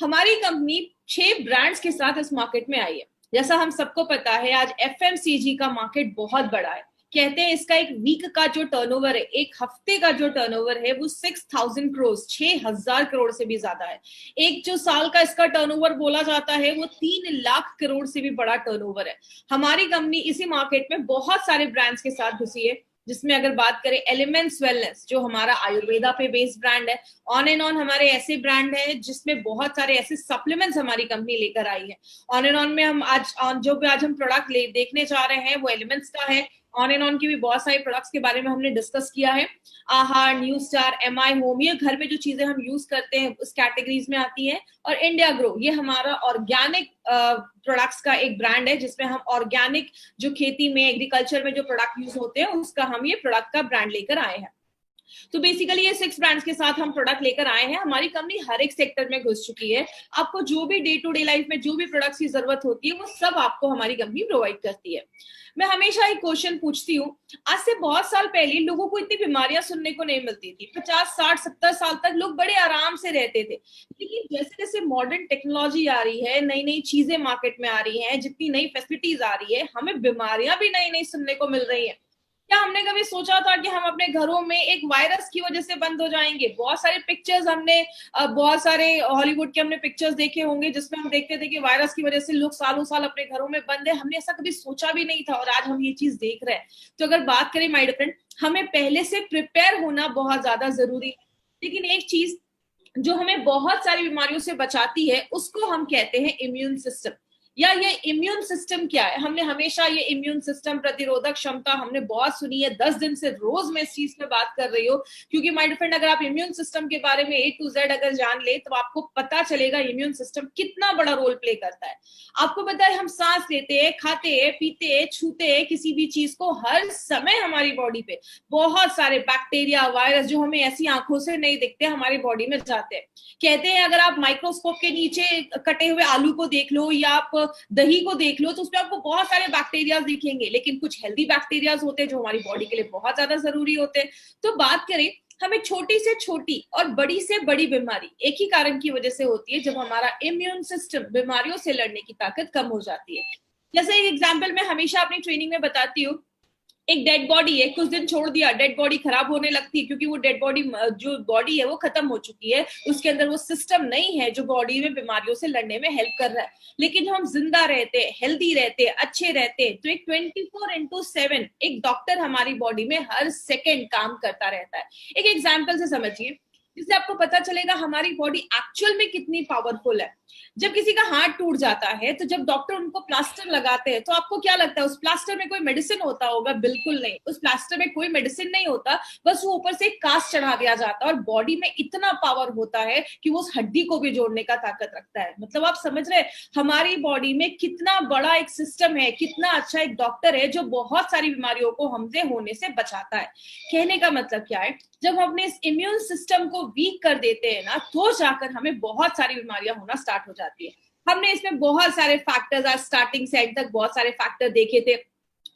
हमारी company 6 brands के साथ इस मार्केट में आई है। जैसा हम सबको पता है, आज एफएमसीजी का मार्केट बहुत बड़ा है। कहते हैं इसका एक वीक का जो टर्नओवर है, एक हफ्ते का जो टर्नओवर है, वो 6000 करोड़, 6000 करोड़ से भी ज्यादा है। एक जो साल का इसका टर्नओवर बोला जाता है, वो 3 लाख करोड़ से भी बड़ा टर्नओवर है। हमारी कंपनी इसी मार्केट में बहुत सारे ब्रांड्स के साथ घुसी है, जिसमें अगर बात करें एलिमेंट्स वेलनेस, जो हमारा आयुर्वेदा पे बेस्ड ब्रांड है। ऑन एंड ऑन हमारे ऐसे ब्रांड है जिसमें बहुत सारे ऐसे सप्लीमेंट्स हमारी कंपनी लेकर आई है। ऑन एंड ऑन में हम आज हम प्रोडक्ट देखने जा रहे हैं वो एलिमेंट्स का है। ऑन एंड ऑन की भी बहुत सारे प्रोडक्ट्स के बारे में हमने डिस्कस किया है। आहार, न्यू स्टार, एमआई होम, ये घर में जो चीजें हम यूज करते हैं उस कैटेगरीज में आती है। और इंडिया ग्रो, ये हमारा ऑर्गेनिक प्रोडक्ट्स का एक ब्रांड है, जिसमें हम ऑर्गेनिक जो खेती में, एग्रीकल्चर में जो प्रोडक्ट यूज होते हैं उसका हम ये प्रोडक्ट का ब्रांड लेकर आए हैं। तो बेसिकली ये 6 ब्रांड्स के साथ हम प्रोडक्ट लेकर आए हैं। हमारी कंपनी हर एक सेक्टर में घुस चुकी है। आपको जो भी डे टू डे लाइफ में जो भी प्रोडक्ट्स की जरूरत होती है, वो सब आपको हमारी कंपनी प्रोवाइड करती है। मैं हमेशा एक क्वेश्चन पूछती हूँ, आज से बहुत साल पहले लोगों को इतनी बीमारियां सुनने को नहीं मिलती थी। 50, 60, 70 साल तक लोग बड़े आराम से रहते थे। लेकिन जैसे जैसे मॉडर्न टेक्नोलॉजी आ रही है, नई नई चीजें मार्केट में आ रही हैं, जितनी नई फैसिलिटीज आ रही है, हमें बीमारियां भी नई नई सुनने को मिल रही है। क्या हमने कभी सोचा था कि हम अपने घरों में एक वायरस की वजह से बंद हो जाएंगे? बहुत सारे पिक्चर्स हमने, बहुत सारे हॉलीवुड के हमने पिक्चर्स देखे होंगे, जिसमें हम देखते थे कि वायरस की वजह से लोग सालों साल अपने घरों में बंद है। हमने ऐसा कभी सोचा भी नहीं था, और आज हम ये चीज देख रहे हैं। तो अगर बात करें माय डियर फ्रेंड, हमें पहले से प्रिपेयर होना बहुत ज्यादा जरूरी है। लेकिन एक चीज जो हमें बहुत सारी बीमारियों से बचाती है, उसको हम कहते हैं इम्यून सिस्टम। या ये इम्यून सिस्टम क्या है? हमने हमेशा ये इम्यून सिस्टम, प्रतिरोधक क्षमता हमने बहुत सुनी है। 10 दिन से रोज मैं इस चीज पे बात कर रही हूँ, क्योंकि माय फ्रेंड, अगर आप इम्यून सिस्टम के बारे में A to Z अगर जान ले, तो आपको पता चलेगा इम्यून सिस्टम कितना बड़ा रोल प्ले करता है। आपको पता है, हम सांस लेते हैं, खाते हैं, पीते हैं, छूते हैं किसी भी चीज को, हर समय हमारी बॉडी पे बहुत सारे बैक्टीरिया, वायरस जो हमें ऐसी आंखों से नहीं दिखते, हमारी बॉडी में जाते हैं। कहते हैं अगर आप माइक्रोस्कोप के नीचे कटे हुए आलू को देख लो, या आप दही को देख लो, तो उसमें आपको बहुत सारे बैक्टीरिया दिखेंगे, लेकिन कुछ हेल्दी बैक्टीरिया होते हैं जो हमारी बॉडी के लिए बहुत ज्यादा जरूरी होते हैं। तो बात करें, हमें छोटी से छोटी और बड़ी से बड़ी बीमारी एक ही कारण की वजह से होती है, जब हमारा इम्यून सिस्टम, बीमारियों से लड़ने की ताकत कम हो जाती है। जैसे एक एग्जाम्पल मैं हमेशा अपनी ट्रेनिंग में बताती हूँ, एक डेड बॉडी है, कुछ दिन छोड़ दिया, डेड बॉडी खराब होने लगती है, क्योंकि वो डेड बॉडी, जो बॉडी है वो खत्म हो चुकी है, उसके अंदर वो सिस्टम नहीं है जो बॉडी में बीमारियों से लड़ने में हेल्प कर रहा है। लेकिन हम जिंदा रहते, हेल्दी रहते, अच्छे रहते, तो एक 24/7 एक डॉक्टर हमारी बॉडी में हर सेकेंड काम करता रहता है। एक एग्जाम्पल से समझिए, जिससे आपको पता चलेगा हमारी बॉडी एक्चुअल में कितनी पावरफुल है। जब किसी का हाथ टूट जाता है, तो जब डॉक्टर उनको प्लास्टर लगाते हैं, तो आपको क्या लगता है उस प्लास्टर में कोई मेडिसिन होता होगा? बिल्कुल नहीं, उस प्लास्टर में कोई मेडिसिन नहीं होता, बस वो ऊपर से एक कास्ट चढ़ा दिया जाता है। और बॉडी में इतना पावर होता है कि वो उस हड्डी को भी जोड़ने का ताकत रखता है। मतलब आप समझ रहे हैं हमारी बॉडी में कितना बड़ा एक सिस्टम है, कितना अच्छा एक डॉक्टर है जो बहुत सारी बीमारियों को हमसे होने से बचाता है। कहने का मतलब क्या है, जब हम अपने इस इम्यून सिस्टम को वीक कर देते हैं ना, तो जाकर हमें बहुत सारी बीमारियां होना स्टार्ट हो जाती है। हमने इसमें बहुत सारे फैक्टर्स, आज स्टार्टिंग से एंड तक बहुत सारे फैक्टर देखे थे,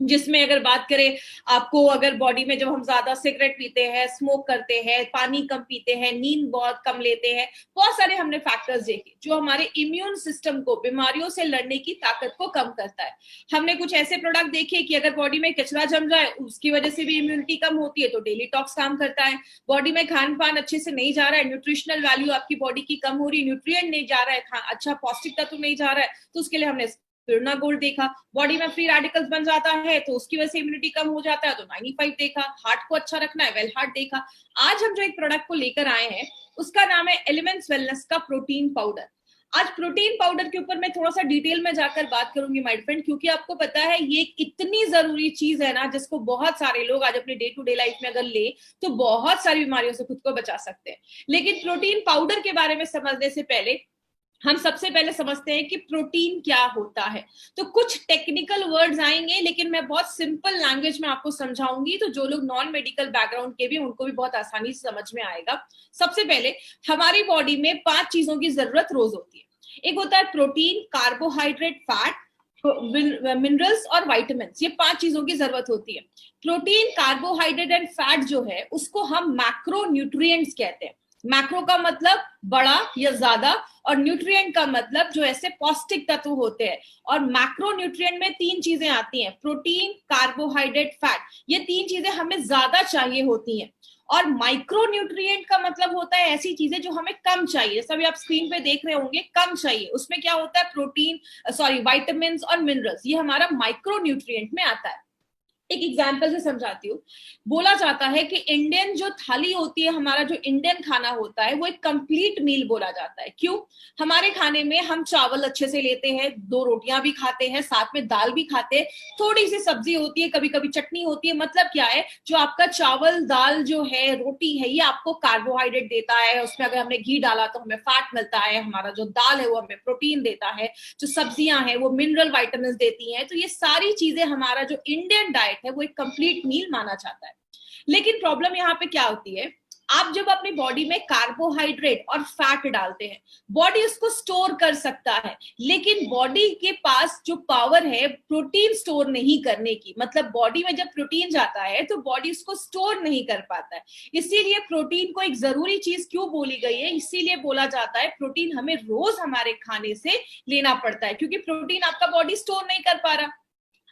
जिसमें अगर बात करें, आपको अगर बॉडी में जब हम ज्यादा सिगरेट पीते हैं, स्मोक करते हैं, पानी कम पीते हैं, नींद बहुत कम लेते हैं, बहुत सारे हमने फैक्टर्स देखे जो हमारे इम्यून सिस्टम को, बीमारियों से लड़ने की ताकत को कम करता है। हमने कुछ ऐसे प्रोडक्ट देखे कि अगर बॉडी में कचरा जम जाए, उसकी वजह से भी इम्यूनिटी कम होती है, तो डेली टॉक्स काम करता है। बॉडी में खान पान अच्छे से नहीं जा रहा है, न्यूट्रिशनल वैल्यू आपकी बॉडी की कम हो रही है, न्यूट्रिएंट नहीं जा रहा है, अच्छा पौष्टिक तत्व नहीं जा रहा है, तो उसके लिए हमने स्पिरुलिना गोल्ड देखा। बॉडी में फ्री रेडिकल्स बन जाता है, तो उसकी वजह से इम्यूनिटी कम हो जाता है, तो 95 देखा। हार्ट को अच्छा रखना है, वेल हार्ट देखा। आज हम जो एक प्रोडक्ट को लेकर आए हैं, उसका नाम है एलिमेंट्स वेलनेस का प्रोटीन पाउडर। आज प्रोटीन पाउडर के ऊपर मैं थोड़ा सा डिटेल में जाकर बात करूंगी माय फ्रेंड, क्योंकि आपको पता है ये इतनी जरूरी चीज है ना, जिसको बहुत सारे लोग आज अपने डे टू डे लाइफ में अगर ले, तो बहुत सारी बीमारियों से खुद को बचा सकते हैं। लेकिन प्रोटीन पाउडर के बारे में समझने से पहले हम सबसे पहले समझते हैं कि प्रोटीन क्या होता है। तो कुछ टेक्निकल वर्ड्स आएंगे, लेकिन मैं बहुत सिंपल लैंग्वेज में आपको समझाऊंगी, तो जो लोग नॉन मेडिकल बैकग्राउंड के भी, उनको भी बहुत आसानी से समझ में आएगा। सबसे पहले, हमारी बॉडी में 5 चीजों की जरूरत रोज होती है। एक होता है प्रोटीन, कार्बोहाइड्रेट, फैट, मिनरल्स और विटामिन। ये 5 चीजों की जरूरत होती है। प्रोटीन, कार्बोहाइड्रेट एंड फैट जो है, उसको हम मैक्रो न्यूट्रिएंट्स कहते हैं। मैक्रो का मतलब बड़ा या ज्यादा, और न्यूट्रिएंट का मतलब जो ऐसे पौष्टिक तत्व होते हैं। और मैक्रो न्यूट्रिएंट में तीन चीजें आती हैं, प्रोटीन, कार्बोहाइड्रेट, फैट। ये तीन चीजें हमें ज्यादा चाहिए होती हैं। और माइक्रो न्यूट्रिएंट का मतलब होता है ऐसी चीजें जो हमें कम चाहिए, जैसा भी आप स्क्रीन पे देख रहे होंगे, कम चाहिए। उसमें क्या होता है, प्रोटीन, सॉरी, विटामिन और मिनरल्स, ये हमारा माइक्रो न्यूट्रिएंट में आता है। एक एग्जाम्पल से समझाती हूँ। बोला जाता है कि इंडियन जो थाली होती है, हमारा जो इंडियन खाना होता है, वो एक कंप्लीट मील बोला जाता है। क्यों? हमारे खाने में हम चावल अच्छे से लेते हैं, दो रोटियां भी खाते हैं, साथ में दाल भी खाते हैं, थोड़ी सी सब्जी होती है, कभी कभी चटनी होती है। मतलब क्या है, जो आपका चावल दाल जो है, रोटी है, ये आपको कार्बोहाइड्रेट देता है। उसमें अगर हमने घी डाला तो हमें फैट मिलता है। हमारा जो दाल है वो हमें प्रोटीन देता है। जो सब्जियां हैं वो मिनरल विटामिन देती हैं। तो ये सारी चीजें, हमारा जो इंडियन डाइट है वो एक कंप्लीट मील माना जाता है। लेकिन प्रॉब्लम यहाँ पे क्या होती है, आप जब अपनी बॉडी में कार्बोहाइड्रेट और फैट डालते हैं, बॉडी उसको स्टोर कर सकता है, लेकिन बॉडी के पास जो पावर है प्रोटीन स्टोर नहीं करने की, मतलब बॉडी में जब प्रोटीन जाता है तो बॉडी उसको स्टोर नहीं कर पाता है। इसीलिए प्रोटीन को एक जरूरी चीज क्यों बोली गई है, इसीलिए बोला जाता है प्रोटीन हमें रोज हमारे खाने से लेना पड़ता है, क्योंकि प्रोटीन आपका बॉडी स्टोर नहीं कर पा रहा।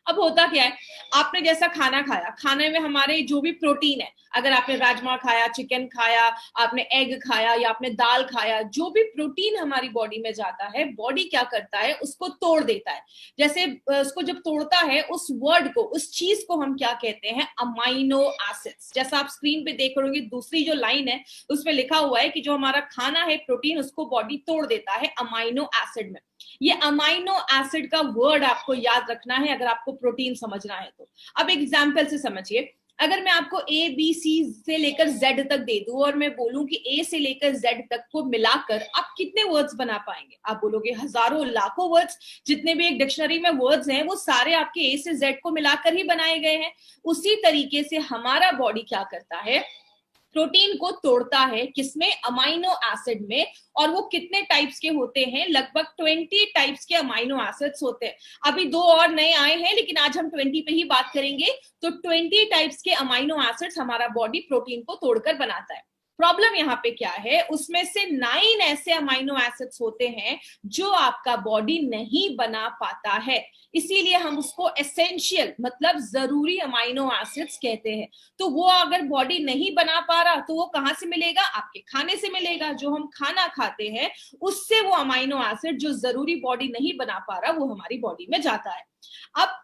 अब होता क्या है, आपने जैसा खाना खाया, खाने में हमारे जो भी प्रोटीन है, अगर आपने राजमा खाया, चिकन खाया, आपने एग खाया या आपने दाल खाया, जो भी प्रोटीन हमारी बॉडी में जाता है, बॉडी क्या करता है, उसको तोड़ देता है। जैसे उसको जब तोड़ता है, उस वर्ड को, उस चीज को हम क्या कहते हैं, अमाइनो एसिड्स। जैसा आप स्क्रीन पे देख रहे हो, दूसरी जो लाइन है उसमें लिखा हुआ है कि जो हमारा खाना है प्रोटीन, उसको बॉडी तोड़ देता है अमाइनो एसिड में। ये अमाइनो एसिड का वर्ड आपको याद रखना है अगर आपको प्रोटीन समझना है तो। अब एग्जाम्पल से समझिए, अगर मैं आपको ए बी सी से लेकर जेड तक दे दूं और मैं बोलूं कि ए से लेकर जेड तक को मिलाकर आप कितने वर्ड्स बना पाएंगे? आप बोलोगे हजारों लाखों वर्ड्स। जितने भी एक डिक्शनरी में वर्ड्स हैं वो सारे आपके ए से जेड को मिलाकर ही बनाए गए हैं। उसी तरीके से हमारा बॉडी क्या करता है, प्रोटीन को तोड़ता है, किसमें, अमाइनो एसिड में। और वो कितने टाइप्स के होते हैं, लगभग 20 टाइप्स के अमाइनो एसिड्स होते हैं। अभी दो और नए आए हैं, लेकिन आज हम 20 पे ही बात करेंगे। तो 20 टाइप्स के अमाइनो एसिड्स हमारा बॉडी प्रोटीन को तोड़कर बनाता है। प्रॉब्लम यहाँ पे क्या है, उसमें से 9 ऐसे अमाइनो एसिड्स होते हैं जो आपका बॉडी नहीं बना पाता है। इसीलिए हम उसको एसेंशियल, मतलब जरूरी अमाइनो एसिड्स कहते हैं। तो वो अगर बॉडी नहीं बना पा रहा तो वो कहां से मिलेगा, आपके खाने से मिलेगा। जो हम खाना खाते हैं उससे वो अमाइनो एसिड जो जरूरी बॉडी नहीं बना पा रहा वो हमारी बॉडी में जाता है। अब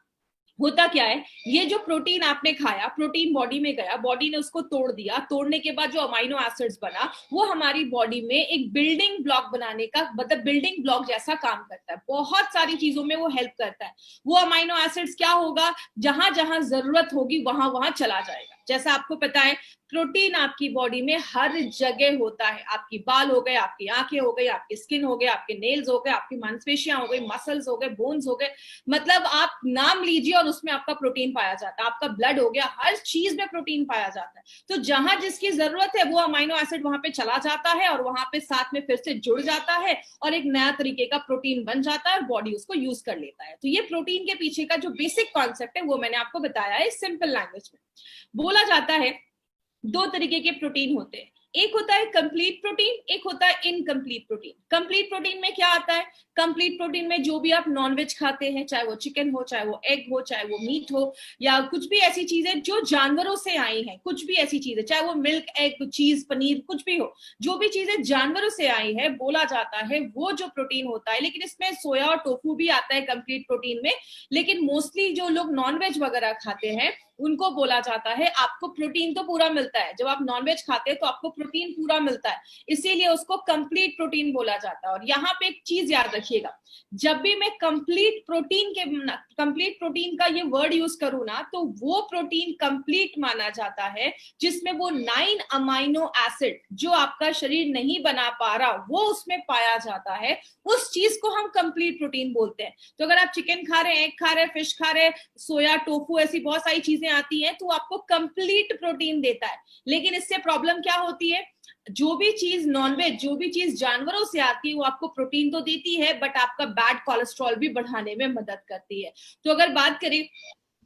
होता क्या है, ये जो प्रोटीन आपने खाया, प्रोटीन बॉडी में गया, बॉडी ने उसको तोड़ दिया, तोड़ने के बाद जो अमाइनो एसिड्स बना वो हमारी बॉडी में एक बिल्डिंग ब्लॉक बनाने का, मतलब बिल्डिंग ब्लॉक जैसा काम करता है। बहुत सारी चीजों में वो हेल्प करता है। वो अमाइनो एसिड्स क्या होगा, जहां जहां जरूरत होगी वहां वहां चला जाएगा। जैसा आपको पता है, प्रोटीन आपकी बॉडी में हर जगह होता है। आपकी बाल हो गए, आपकी आंखें हो गई, आपकी स्किन हो गए, आपके नेल्स हो गए, आपकी मांसपेशियां हो गई, मसल्स हो गए, बोन्स हो गए, मतलब आप नाम लीजिए और उसमें आपका प्रोटीन पाया जाता है। आपका ब्लड हो गया, हर चीज में प्रोटीन पाया जाता है। तो जहां जिसकी जरूरत है वो अमाइनो एसिड वहां पे चला जाता है और वहां पे साथ में फिर से जुड़ जाता है और एक नया तरीके का प्रोटीन बन जाता है और बॉडी उसको यूज कर लेता है। तो ये प्रोटीन के पीछे का जो बेसिक कॉन्सेप्ट है वो मैंने आपको बताया है सिंपल लैंग्वेज में। बोला जाता है दो तरीके के प्रोटीन होते हैं, एक होता है कंप्लीट प्रोटीन, एक होता है इनकम्प्लीट प्रोटीन। कंप्लीट प्रोटीन में क्या आता है, कंप्लीट प्रोटीन में जो भी आप नॉनवेज खाते हैं, चाहे वो चिकन हो, चाहे वो एग हो, चाहे वो मीट हो, या कुछ भी ऐसी चीजें जो जानवरों से आई हैं, कुछ भी ऐसी चीजें, चाहे वो मिल्क, एग, चीज, पनीर, कुछ भी हो, जो भी चीजें जानवरों से आई है, बोला जाता है वो जो प्रोटीन होता है। लेकिन इसमें सोया और टोफू भी आता है कंप्लीट प्रोटीन में। लेकिन मोस्टली जो लोग नॉनवेज वगैरह खाते हैं उनको बोला जाता है आपको प्रोटीन तो पूरा मिलता है, जब आप नॉनवेज खाते हैं तो आपको प्रोटीन पूरा मिलता है, इसीलिए उसको कंप्लीट प्रोटीन बोला जाता है। और यहाँ पे एक चीज याद रखिएगा, जब भी मैं कंप्लीट प्रोटीन का ये वर्ड यूज करूँ ना, तो वो प्रोटीन कंप्लीट माना जाता है जिसमें वो 9 अमाइनो एसिड जो आपका शरीर नहीं बना पा रहा वो उसमें पाया जाता है। उस चीज को हम कंप्लीट प्रोटीन बोलते हैं। तो अगर आप चिकन खा रहे हैं, एग खा रहे हैं, फिश खा रहे हैं, सोया, टोफू, ऐसी बहुत सारी चीजें आती हैं, तो आपको कंप्लीट प्रोटीन देता है। लेकिन इससे प्रॉब्लम क्या होती है, जो भी चीज नॉनवेज, जो भी चीज जानवरों से आती है वो आपको प्रोटीन तो देती है, बट आपका बैड कोलेस्ट्रॉल भी बढ़ाने में मदद करती है। तो अगर बात करें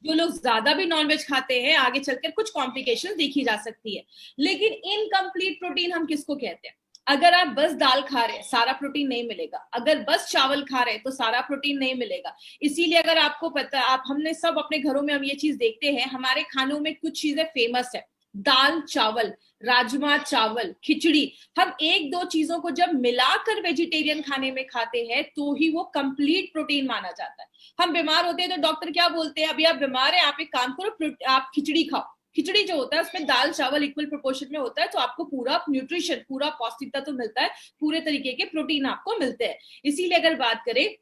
जो लोग ज्यादा भी नॉनवेज खाते हैं आगे चलकर कुछ कॉम्प्लिकेशन देखी जा सकती है। लेकिन इनकम्प्लीट प्रोटीन हम किसको कहते हैं? अगर आप बस दाल खा रहे हैं सारा प्रोटीन नहीं मिलेगा, अगर बस चावल खा रहे हैं तो सारा प्रोटीन नहीं मिलेगा। इसीलिए अगर आपको पता, आप हमने सब अपने घरों में हम ये चीज देखते हैं, हमारे खानों में कुछ चीजें फेमस है, दाल चावल, राजमा चावल, खिचड़ी। हम एक दो चीजों को जब मिलाकर वेजिटेरियन खाने में खाते हैं तो ही वो कंप्लीट प्रोटीन माना जाता है। हम बीमार होते हैं तो डॉक्टर क्या बोलते हैं, अभी आप बीमार हैं, आप एक काम करो, आप खिचड़ी खाओ। खिचड़ी जो होता है उसमें दाल चावल इक्वल प्रोपोर्शन में होता है, तो आपको पूरा न्यूट्रिशन, पूरा पौष्टिकता तो मिलता है, पूरे तरीके के प्रोटीन आपको मिलते हैं। इसीलिए अगर बात करें,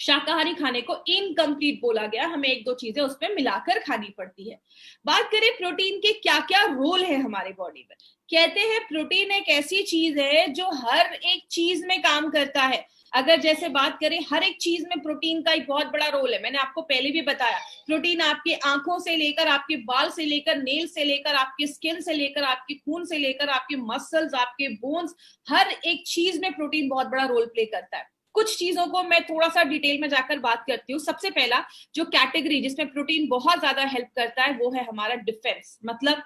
शाकाहारी खाने को इनकम्प्लीट बोला गया, हमें एक दो चीजें उसमें मिलाकर खानी पड़ती है। बात करें प्रोटीन के क्या क्या रोल है हमारे बॉडी में, कहते हैं प्रोटीन एक ऐसी चीज है जो हर एक चीज में काम करता है। अगर जैसे बात करें, हर एक चीज में प्रोटीन का एक बहुत बड़ा रोल है। मैंने आपको पहले भी बताया, प्रोटीन आपके आंखों से लेकर, आपके बाल से लेकर, नेल से लेकर, आपके स्किन से लेकर, आपके खून से लेकर, आपके मसल्स, आपके बोन्स, हर एक चीज में प्रोटीन बहुत बड़ा रोल प्ले करता है। कुछ चीजों को मैं थोड़ा सा डिटेल में जाकर बात करती हूँ। सबसे पहला जो कैटेगरी जिसमें प्रोटीन बहुत ज्यादा हेल्प करता है वो है हमारा डिफेंस। मतलब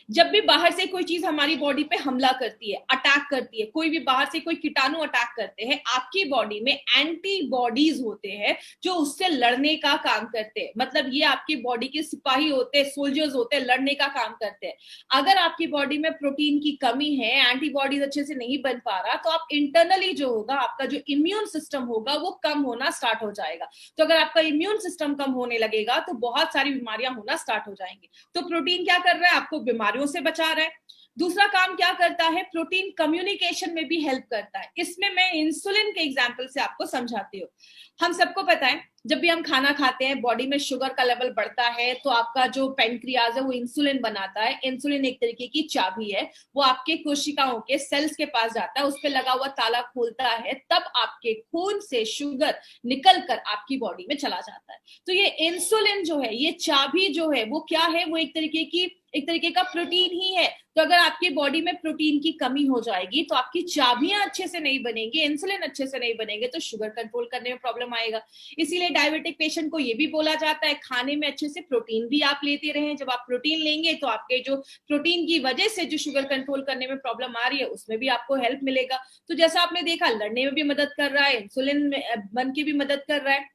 जब भी बाहर से कोई चीज हमारी बॉडी पे हमला करती है, अटैक करती है, कोई भी बाहर से कोई कीटाणु अटैक करते हैं, आपकी बॉडी में एंटीबॉडीज होते हैं जो उससे लड़ने का काम करते हैं। मतलब ये आपकी बॉडी के सिपाही होते हैं, सोल्जर्स होते हैं, लड़ने का काम करते हैं। अगर आपकी बॉडी में प्रोटीन की कमी है, एंटीबॉडीज अच्छे से नहीं बन पा रहा, तो आप इंटरनली जो होगा, आपका जो इम्यून सिस्टम होगा वो कम होना स्टार्ट हो जाएगा। तो अगर आपका इम्यून सिस्टम कम होने लगेगा तो बहुत सारी बीमारियां होना स्टार्ट हो जाएंगी। तो प्रोटीन क्या कर रहा है? आपको बीमारियों से बचा रहा है। दूसरा काम क्या करता है, प्रोटीन कम्युनिकेशन में भी हेल्प करता है। इसमें मैं इंसुलिन के एग्जांपल से आपको समझाती हूँ। हम सबको पता है, जब भी हम खाना खाते हैं बॉडी में शुगर का लेवल बढ़ता है तो आपका जो पेनक्रियाज है वो इंसुलिन बनाता है। इंसुलिन एक तरीके की चाबी है, वो आपके कोशिकाओं के सेल्स के पास जाता है, उस पर लगा हुआ ताला खोलता है, तब आपके खून से शुगर निकल कर आपकी बॉडी में चला जाता है। तो ये इंसुलिन जो है, ये चाबी जो है वो क्या है, वो एक तरीके का प्रोटीन ही है। तो अगर आपकी बॉडी में प्रोटीन की कमी हो जाएगी तो आपकी चाबियां अच्छे से नहीं बनेंगी, इंसुलिन अच्छे से नहीं बनेंगे, तो शुगर कंट्रोल करने में प्रॉब्लम आएगा। इसीलिए डायबिटिक पेशेंट को ये भी बोला जाता है, खाने में अच्छे से प्रोटीन भी आप लेते रहें। जब आप प्रोटीन लेंगे तो आपके जो प्रोटीन की वजह से जो शुगर कंट्रोल करने में प्रॉब्लम आ रही है उसमें भी आपको हेल्प मिलेगा। तो जैसा आपने देखा, लड़ने में भी मदद कर रहा है, इंसुलिन बन के भी मदद कर रहा है।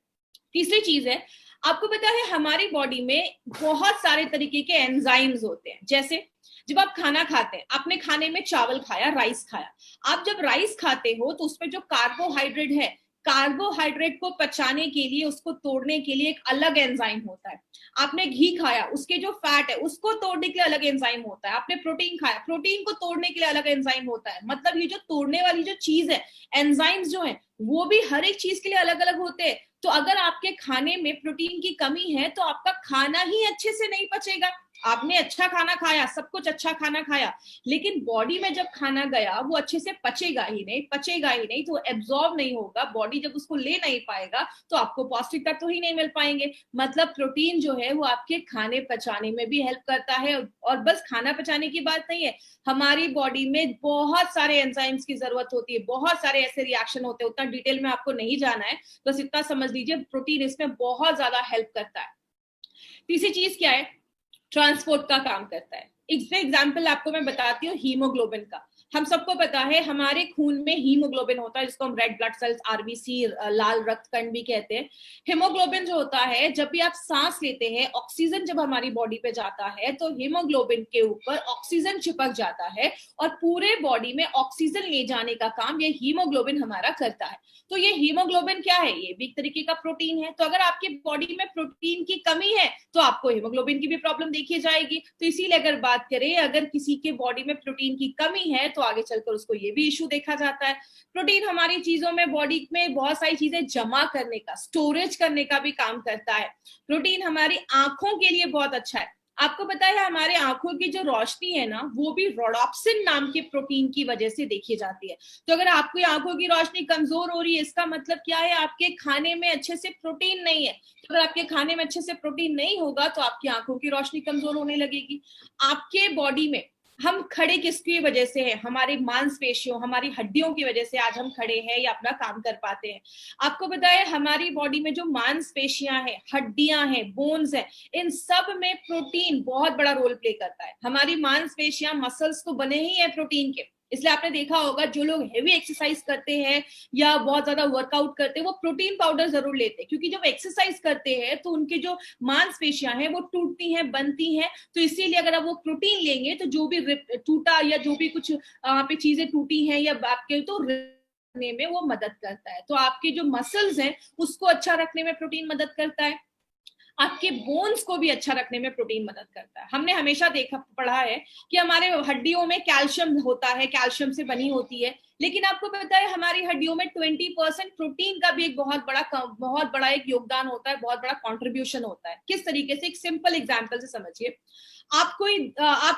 तीसरी चीज है, आपको पता है हमारी बॉडी में बहुत सारे तरीके के एंजाइम्स होते हैं। जैसे जब आप खाना खाते हैं, आपने खाने में चावल खाया, राइस खाया, आप जब राइस खाते हो तो उसमें जो कार्बोहाइड्रेट है, कार्बोहाइड्रेट को पचाने के लिए, उसको तोड़ने के लिए एक अलग एंजाइम होता है। आपने घी खाया, उसके जो फैट है उसको तोड़ने के लिए अलग एंजाइम होता है। आपने प्रोटीन खाया, प्रोटीन को तोड़ने के लिए अलग एंजाइम होता है। मतलब ये जो तोड़ने वाली जो चीज है, एंजाइम्स जो है, वो भी हर एक चीज के लिए अलग अलग होते हैं। तो अगर आपके खाने में प्रोटीन की कमी है तो आपका खाना ही अच्छे से नहीं पचेगा। आपने अच्छा खाना खाया, सब कुछ अच्छा खाना खाया, लेकिन बॉडी में जब खाना गया वो अच्छे से पचेगा ही नहीं, तो एब्जॉर्ब नहीं होगा। बॉडी जब उसको ले नहीं पाएगा तो आपको पौष्टिक तत्व ही नहीं मिल पाएंगे। मतलब प्रोटीन जो है वो आपके खाने पचाने में भी हेल्प करता है। और बस खाना पचाने की बात नहीं है, हमारी बॉडी में बहुत सारे एंजाइम्स की जरूरत होती है, बहुत सारे ऐसे रिएक्शन होते हैं, उतना डिटेल में आपको नहीं जाना है, बस इतना समझ लीजिए प्रोटीन इसमें बहुत ज्यादा हेल्प करता है। तीसरी चीज क्या है, ट्रांसपोर्ट का काम करता है। इसमें एग्जाम्पल आपको मैं बताती हूँ हीमोग्लोबिन का। हम सबको पता है हमारे खून में हीमोग्लोबिन होता है, जिसको हम रेड ब्लड सेल्स, आरबीसी, लाल रक्त कण भी कहते हैं। हीमोग्लोबिन जो होता है, जब भी आप सांस लेते हैं, ऑक्सीजन जब हमारी बॉडी पे जाता है तो हीमोग्लोबिन के ऊपर ऑक्सीजन चिपक जाता है और पूरे बॉडी में ऑक्सीजन ले जाने का काम ये हीमोग्लोबिन हमारा करता है। तो ये हीमोग्लोबिन क्या है, ये भी एक तरीके का प्रोटीन है। तो अगर आपकी बॉडी में प्रोटीन की कमी है तो आपको हीमोग्लोबिन की भी प्रॉब्लम देखी जाएगी। तो इसीलिए अगर बात करें, अगर किसी के बॉडी में प्रोटीन की कमी है तो आगे चलकर उसको ये भी इश्यू देखा जाता है। प्रोटीन हमारी चीजों में, बॉडी में बहुत सारी चीजें जमा करने का, स्टोरेज करने का भी काम करता है। प्रोटीन हमारी आंखों के लिए बहुत अच्छा है। आपको पता है हमारे आंखों की जो रोशनी है ना, वो भी रोडॉप्सिन नाम के प्रोटीन की वजह से देखी जाती है। तो अगर आपकी आंखों की रोशनी कमजोर हो रही है, इसका मतलब क्या है, आपके खाने में अच्छे से प्रोटीन नहीं है। तो अगर आपके खाने में अच्छे से प्रोटीन नहीं होगा तो आपकी आंखों की रोशनी कमजोर होने लगेगी। आपके बॉडी में हम खड़े किसकी वजह से हैं? हमारी मांसपेशियों, हमारी हड्डियों की वजह से आज हम खड़े हैं या अपना काम कर पाते हैं। आपको पता है हमारी बॉडी में जो मांसपेशियां हैं, हड्डियां हैं, बोन्स हैं, इन सब में प्रोटीन बहुत बड़ा रोल प्ले करता है। हमारी मांसपेशियां, मसल्स तो बने ही हैं प्रोटीन के, इसलिए आपने देखा होगा जो लोग हेवी एक्सरसाइज करते हैं या बहुत ज्यादा वर्कआउट करते हैं वो प्रोटीन पाउडर जरूर लेते हैं, क्योंकि जब एक्सरसाइज करते हैं तो उनके जो मांसपेशियां हैं वो टूटती हैं, बनती हैं। तो इसीलिए अगर आप वो प्रोटीन लेंगे तो जो भी टूटा या जो भी कुछ वहां पे चीजें टूटी हैं या आपके तो रखने में वो मदद करता है। तो आपके जो मसल्स हैं उसको अच्छा रखने में प्रोटीन मदद करता है, आपके बोन्स को भी अच्छा रखने में प्रोटीन मदद करता है। हमने हमेशा देखा पढ़ा है कि हमारे हड्डियों में कैल्शियम होता है, कैल्शियम से बनी होती है, लेकिन आपको पता है हमारी हड्डियों में 20% प्रोटीन का भी एक बहुत बड़ा एक योगदान होता है, बहुत बड़ा कंट्रीब्यूशन होता है। किस तरीके से? एक सिंपल एग्जांपल से समझिए। आप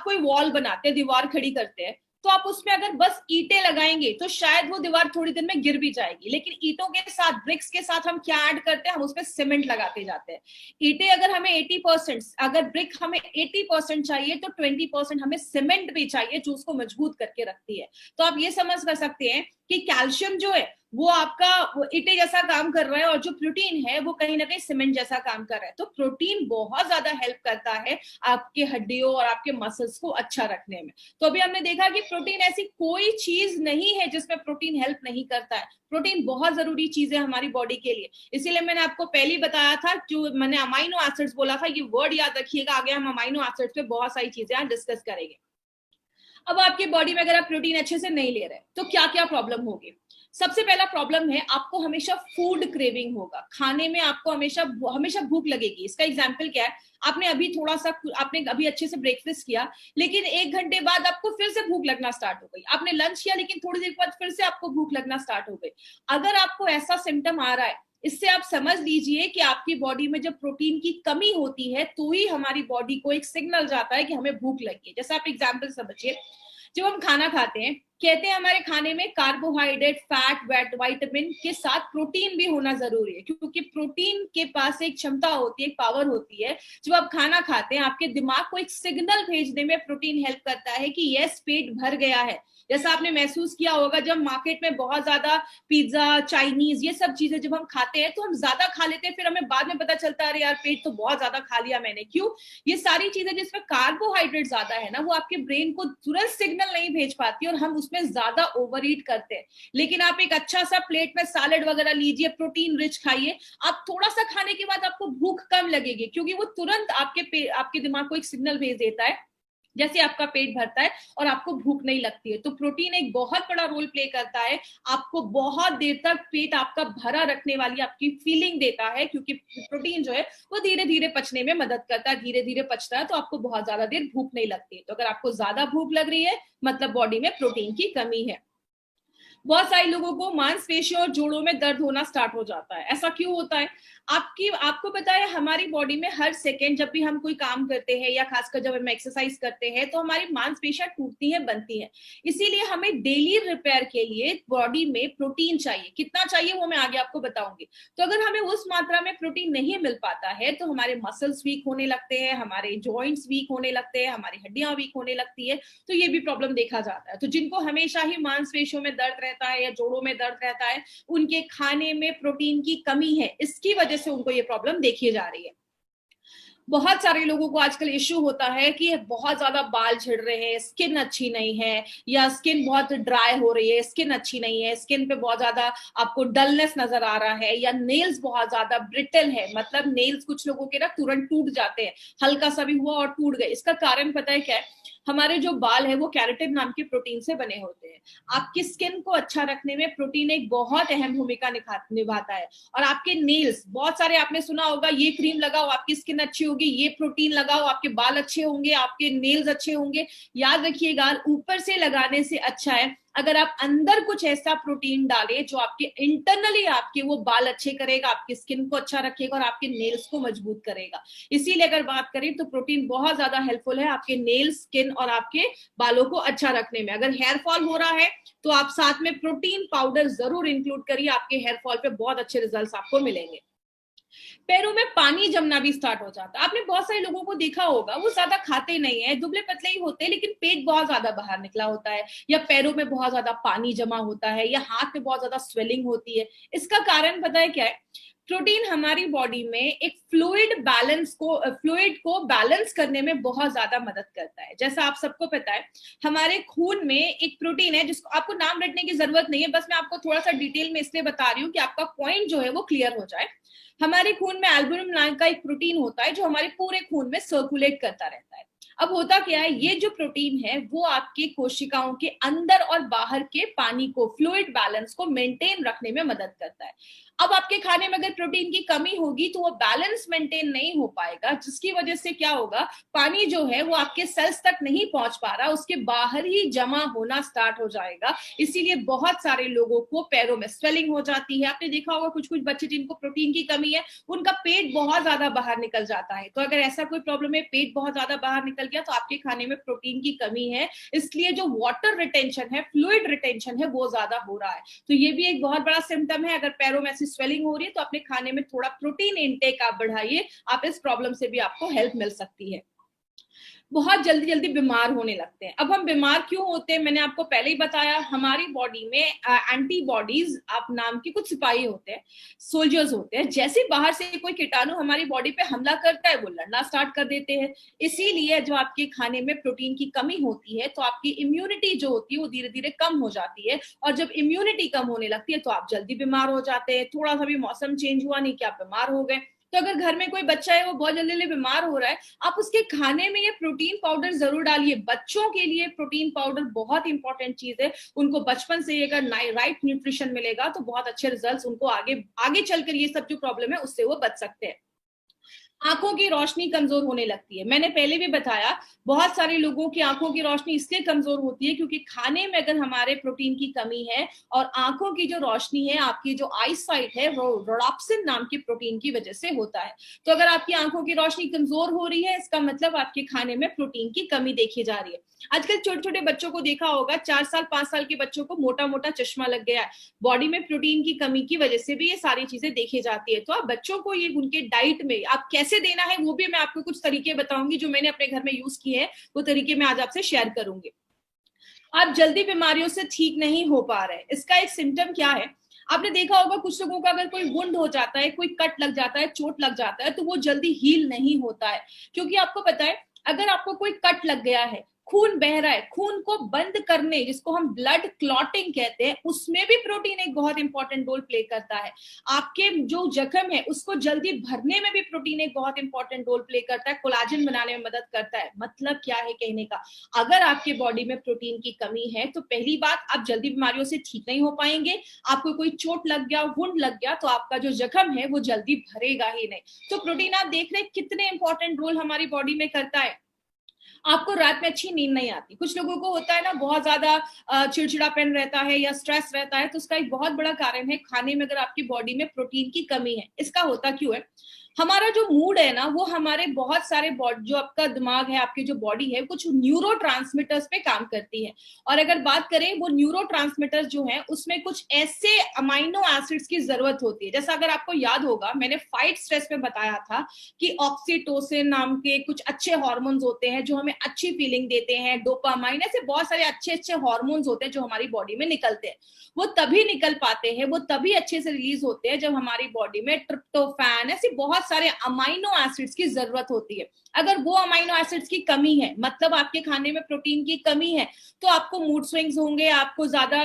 कोई वॉल बनाते हैं, दीवार खड़ी करते हैं, तो आप उसमें अगर बस ईंटें लगाएंगे तो शायद वो दीवार थोड़ी देर में गिर भी जाएगी, लेकिन ईंटों के साथ, ब्रिक्स के साथ हम क्या ऐड करते हैं? हम उसमें सीमेंट लगाते जाते हैं। ईंटें अगर हमें 80%, अगर ब्रिक हमें 80% चाहिए तो 20% हमें सीमेंट भी चाहिए जो उसको मजबूत करके रखती है। तो आप ये समझ कर सकते हैं कि कैल्शियम जो है वो आपका ईंटे जैसा काम कर रहा है और जो प्रोटीन है वो कहीं ना कहीं सीमेंट जैसा काम कर रहा है। तो प्रोटीन बहुत ज्यादा हेल्प करता है आपके हड्डियों और आपके मसल्स को अच्छा रखने में। तो अभी हमने देखा कि प्रोटीन ऐसी कोई चीज नहीं है जिसमें प्रोटीन हेल्प नहीं करता है। प्रोटीन बहुत जरूरी चीज है हमारी बॉडी के लिए। इसीलिए मैंने आपको पहले ही बताया था, जो मैंने अमाइनो एसिड्स बोला था, ये वर्ड याद रखिएगा, आगे हम अमाइनो एसिड्स पे बहुत सारी चीजें आज डिस्कस करेंगे। अब आपकी बॉडी में अगर आप प्रोटीन अच्छे से नहीं ले रहे तो क्या क्या प्रॉब्लम होगी? सबसे पहला प्रॉब्लम है आपको हमेशा फूड क्रेविंग होगा, खाने में आपको हमेशा हमेशा भूख लगेगी। इसका एग्जांपल क्या है? आपने अभी अच्छे से ब्रेकफास्ट किया, लेकिन 1 घंटे बाद आपको फिर से भूख लगना स्टार्ट हो गई। आपने लंच किया लेकिन थोड़ी देर बाद फिर से आपको भूख लगना स्टार्ट हो गई। अगर आपको ऐसा सिम्टम आ रहा है, इससे आप समझ लीजिए कि आपकी बॉडी में जब प्रोटीन की कमी होती है तो ही हमारी बॉडी को एक सिग्नल जाता है कि हमें भूख लगी है। जैसे आप एग्जाम्पल समझिए, जब हम खाना खाते हैं, कहते हैं हमारे खाने में कार्बोहाइड्रेट, फैट, विटामिन के साथ प्रोटीन भी होना जरूरी है, क्योंकि प्रोटीन के पास एक क्षमता होती है, एक पावर होती है। जब आप खाना खाते हैं आपके दिमाग को एक सिग्नल भेजने में प्रोटीन हेल्प करता है कि यस, पेट भर गया है। जैसा आपने महसूस किया होगा जब मार्केट में बहुत ज्यादा पिज्जा, चाइनीज, ये सब चीजें जब हम खाते हैं तो हम ज्यादा खा लेते हैं, फिर हमें बाद में पता चलता है अरे यार पेट तो बहुत ज्यादा खा लिया मैंने। क्यों? ये सारी चीजें जिसमें कार्बोहाइड्रेट ज्यादा है ना, वो आपके ब्रेन को तुरंत सिग्नल नहीं भेज पाती और हम उसमें ज्यादा ओवर ईट करते हैं। लेकिन आप एक अच्छा सा प्लेट में सैलेड वगैरह लीजिए, प्रोटीन रिच खाइए, आप थोड़ा सा खाने के बाद आपको भूख कम लगेगी, क्योंकि वो तुरंत आपके दिमाग को एक सिग्नल भेज देता है जैसे आपका पेट भरता है और आपको भूख नहीं लगती है। तो प्रोटीन एक बहुत बड़ा रोल प्ले करता है, आपको बहुत देर तक पेट आपका भरा रखने वाली आपकी फीलिंग देता है, क्योंकि प्रोटीन जो है वो धीरे धीरे पचने में मदद करता है, धीरे धीरे पचता है, तो आपको बहुत ज्यादा देर भूख नहीं लगती है। तो अगर आपको ज्यादा भूख लग रही है मतलब बॉडी में प्रोटीन की कमी है। बहुत सारे लोगों को मांसपेशियों और जोड़ों में दर्द होना स्टार्ट हो जाता है। ऐसा क्यों होता है? आपको पता है हमारी बॉडी में हर सेकेंड जब भी हम कोई काम करते हैं या खासकर जब हम एक्सरसाइज करते हैं तो हमारी मांसपेशियां टूटती हैं, बनती हैं। इसीलिए हमें डेली रिपेयर के लिए बॉडी में प्रोटीन चाहिए। कितना चाहिए वो मैं आगे आपको बताऊंगी। तो अगर हमें उस मात्रा में प्रोटीन नहीं मिल पाता है तो हमारे मसल्स वीक होने लगते हैं, हमारे जॉइंट्स वीक होने लगते हैं, हमारी हड्डियां वीक होने लगती है। तो ये भी प्रॉब्लम देखा जाता है। तो जिनको हमेशा ही मांसपेशियों में दर्द रहता है या जोड़ों में दर्द रहता है, उनके खाने में प्रोटीन की कमी है, इसकी वजह से उनको ये प्रॉब्लम देखी जा रही है। बहुत सारे लोगों को आजकल इश्यू होता है कि बहुत ज्यादा बाल झड़ रहे हैं, स्किन अच्छी नहीं है, या स्किन बहुत ड्राई हो रही है, स्किन अच्छी नहीं है, स्किन पे बहुत ज्यादा आपको डलनेस नजर आ रहा है, या नेल्स बहुत ज्यादा ब्रिटल है, मतलब नेल्स कुछ लोगों के ना तुरंत टूट जाते हैं, हल्का सा भी हुआ और टूट गए। इसका कारण पता है क्या है? हमारे जो बाल है वो कैराटिन नाम के प्रोटीन से बने होते हैं। आपकी स्किन को अच्छा रखने में प्रोटीन एक बहुत अहम भूमिका निभाता है। और आपके नेल्स, बहुत सारे आपने सुना होगा ये क्रीम लगाओ आपकी स्किन अच्छी होगी, ये प्रोटीन लगाओ आपके बाल अच्छे होंगे, आपके नेल्स अच्छे होंगे। याद रखिएगा, ऊपर से लगाने से अच्छा है अगर आप अंदर कुछ ऐसा प्रोटीन डालें जो आपके इंटरनली आपके वो बाल अच्छे करेगा, आपकी स्किन को अच्छा रखेगा और आपके नेल्स को मजबूत करेगा। इसीलिए अगर बात करें तो प्रोटीन बहुत ज्यादा हेल्पफुल है आपके नेल्स, स्किन और आपके बालों को अच्छा रखने में। अगर हेयर फॉल हो रहा है तो आप साथ में प्रोटीन पाउडर जरूर इंक्लूड करिए, आपके हेयर फॉल पे बहुत अच्छे रिजल्ट्स आपको मिलेंगे। पैरों में पानी जमना भी स्टार्ट हो जाता है। आपने बहुत सारे लोगों को देखा होगा, वो ज्यादा खाते नहीं है, दुबले पतले ही होते हैं, लेकिन पेट बहुत ज्यादा बाहर निकला होता है, या पैरों में बहुत ज्यादा पानी जमा होता है, या हाथ में बहुत ज्यादा स्वेलिंग होती है। इसका कारण पता है क्या है? प्रोटीन हमारी बॉडी में एक फ्लूइड को बैलेंस करने में बहुत ज्यादा मदद करता है। जैसा आप सबको पता है, हमारे खून में एक प्रोटीन है जिसको आपको नाम रटने की जरूरत नहीं है, बस मैं आपको थोड़ा सा डिटेल में इसलिए बता रही हूँ कि आपका पॉइंट जो है वो क्लियर हो जाए। हमारे खून में एल्बुमिन नाम का एक प्रोटीन होता है जो हमारे पूरे खून में सर्कुलेट करता रहता है। अब होता क्या है, ये जो प्रोटीन है वो आपके कोशिकाओं के अंदर और बाहर के पानी को, फ्लूइड बैलेंस को मेंटेन रखने में मदद करता है। अब आपके खाने में अगर प्रोटीन की कमी होगी तो वो बैलेंस मेंटेन नहीं हो पाएगा, जिसकी वजह से क्या होगा, पानी जो है वो आपके सेल्स तक नहीं पहुंच पा रहा, उसके बाहर ही जमा होना स्टार्ट हो जाएगा। इसीलिए बहुत सारे लोगों को पैरों में स्वेलिंग हो जाती है। आपने देखा होगा कुछ कुछ बच्चे जिनको प्रोटीन की कमी है, उनका पेट बहुत ज्यादा बाहर निकल जाता है। तो अगर ऐसा कोई प्रॉब्लम है, पेट बहुत ज्यादा बाहर निकल गया, तो आपके खाने में प्रोटीन की कमी है, इसलिए जो वाटर रिटेंशन है, फ्लूइड रिटेंशन है, वो ज्यादा हो रहा है। तो ये भी एक बहुत बड़ा सिम्टम है। अगर पैरों में स्वेलिंग हो रही है तो अपने खाने में थोड़ा प्रोटीन इनटेक आप बढ़ाइए, आप इस प्रॉब्लम से भी आपको हेल्प मिल सकती है। बहुत जल्दी जल्दी बीमार होने लगते हैं। अब हम बीमार क्यों होते हैं, मैंने आपको पहले ही बताया, हमारी बॉडी में एंटीबॉडीज आप नाम के कुछ सिपाही होते हैं, सोल्जर्स होते हैं। जैसे बाहर से कोई कीटाणु हमारी बॉडी पे हमला करता है, वो लड़ना स्टार्ट कर देते हैं। इसीलिए जो आपके खाने में प्रोटीन की कमी होती है तो आपकी इम्यूनिटी जो होती है वो धीरे धीरे कम हो जाती है, और जब इम्यूनिटी कम होने लगती है तो आप जल्दी बीमार हो जाते हैं। थोड़ा सा भी मौसम चेंज हुआ नहीं कि आप बीमार हो गए। तो अगर घर में कोई बच्चा है वो बहुत जल्दी जल्दी बीमार हो रहा है, आप उसके खाने में ये प्रोटीन पाउडर जरूर डालिए। बच्चों के लिए प्रोटीन पाउडर बहुत इंपॉर्टेंट चीज है। उनको बचपन से अगर राइट न्यूट्रिशन मिलेगा तो बहुत अच्छे रिजल्ट्स उनको आगे आगे चलकर ये सब जो प्रॉब्लम है उससे वो बच सकते हैं। आंखों की रोशनी कमजोर होने लगती है। मैंने पहले भी बताया, बहुत सारे लोगों की आंखों की रोशनी इसलिए कमजोर होती है क्योंकि खाने में अगर हमारे प्रोटीन की कमी है, और आंखों की जो रोशनी है, आपकी जो आई साइट है, वो रोडाप्सिन नाम के प्रोटीन की वजह से होता है। तो अगर आपकी आंखों की रोशनी कमजोर हो रही है, इसका मतलब आपके खाने में प्रोटीन की कमी देखी जा रही है। आजकल छोटे छोटे बच्चों को देखा होगा, 4 साल 5 साल के बच्चों को मोटा मोटा चश्मा लग गया है। बॉडी में प्रोटीन की कमी की वजह से भी ये सारी चीजें देखी जाती है। तो आप बच्चों को ये उनके डाइट में आप कैसे देना है वो भी मैं आपको कुछ तरीके बताऊंगी जो मैंने अपने घर में यूज किए हैं, वो तरीके मैं आज आपसे शेयर करूंगी। आप जल्दी बीमारियों से ठीक नहीं हो पा रहे, इसका एक सिम्टम क्या है? आपने देखा होगा कुछ लोगों का अगर कोई वुंड हो जाता है, कोई कट लग जाता है, चोट लग जाता है, तो वो जल्दी हील नहीं होता है। क्योंकि आपको पता है, अगर आपको कोई कट लग गया है, खून बह रहा है, खून को बंद करने, जिसको हम ब्लड क्लॉटिंग कहते हैं, उसमें भी प्रोटीन एक बहुत इंपॉर्टेंट रोल प्ले करता है। आपके जो जख्म है उसको जल्दी भरने में भी प्रोटीन एक बहुत इंपॉर्टेंट रोल प्ले करता है, कोलाजन बनाने में मदद करता है। मतलब क्या है कहने का, अगर आपके बॉडी में प्रोटीन की कमी है तो पहली बात, आप जल्दी बीमारियों से ठीक नहीं हो पाएंगे। आपको कोई चोट लग गया, वुंड लग गया, तो आपका जो जख्म है वो जल्दी भरेगा ही नहीं। तो प्रोटीन आप देख रहे हैं कितने इंपॉर्टेंट रोल हमारी बॉडी में करता है। आपको रात में अच्छी नींद नहीं आती, कुछ लोगों को होता है ना, बहुत ज्यादा चिड़चिड़ापन रहता है या स्ट्रेस रहता है, तो उसका एक बहुत बड़ा कारण है खाने में अगर आपकी बॉडी में प्रोटीन की कमी है। इसका होता क्यों है, हमारा जो मूड है ना, वो हमारे बहुत सारे जो आपका दिमाग है, आपकी जो बॉडी है, कुछ न्यूरो ट्रांसमीटर्स पे काम करती है। और अगर बात करें, वो न्यूरो ट्रांसमीटर्स जो है उसमें कुछ ऐसे अमाइनो एसिड्स की जरूरत होती है। जैसा अगर आपको याद होगा, मैंने फाइट स्ट्रेस में बताया था कि ऑक्सीटोसिन नाम के कुछ अच्छे हार्मोन्स होते हैं जो हमें अच्छी फीलिंग देते हैं, डोपामाइन, ऐसे बहुत सारे अच्छे अच्छे हार्मोन्स होते हैं जो हमारी बॉडी में निकलते हैं। वो तभी निकल पाते हैं, वो तभी अच्छे से रिलीज होते हैं जब हमारी बॉडी में ट्रिप्टोफैन, ऐसे बहुत सारे अमाइनो एसिड्स की जरूरत होती है। अगर वो अमाइनो एसिड्स की कमी है, मतलब आपके खाने में प्रोटीन की कमी है, तो आपको मूड स्विंग्स होंगे, आपको ज्यादा